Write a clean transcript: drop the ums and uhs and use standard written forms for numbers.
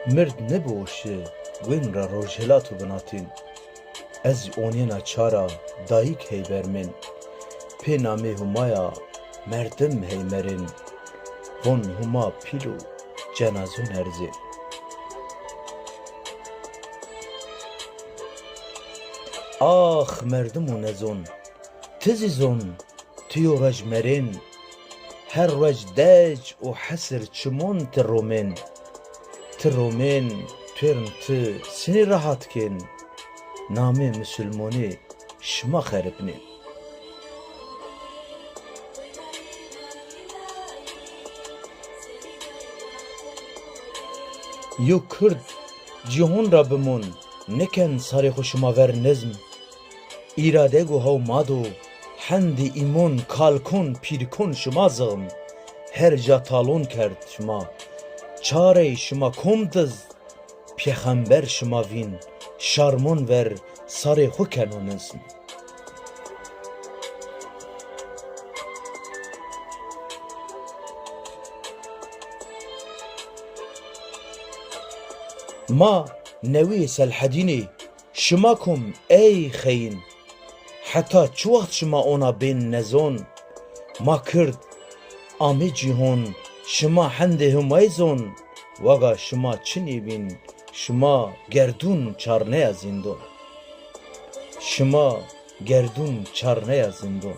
مرد نبوشه وین را روژهلاتو بناتین از اونینا چارا دایک هی برمن پی نامه همایا مردم هی مرن هون هما پیلو جنازون هرزه آخ مردمون ازون تزیزون تیو رج مرن هر رج داج و حسر چمون ترومن ترن سنی راحت کن نامه مسلمانی شما خربنه یو کرد جهان را بمون نکن ساری خوشما ور نظم ایراده گو هاو مادو هندی ایمون کالکون پیرکون شما زغم هر جا تالون کرد شما چاره شما کمدز پیغمبر شما وین شارمون ور ساری خو کنونزم ما نوی سلحدینی شما کم ای خین حتی چو وقت شما اونا بین نزون ما کرد آمی جیهون شما هنده همای زون وگا شما چنی بین شما گردون چارنه زندون شما گردون چارنه زندون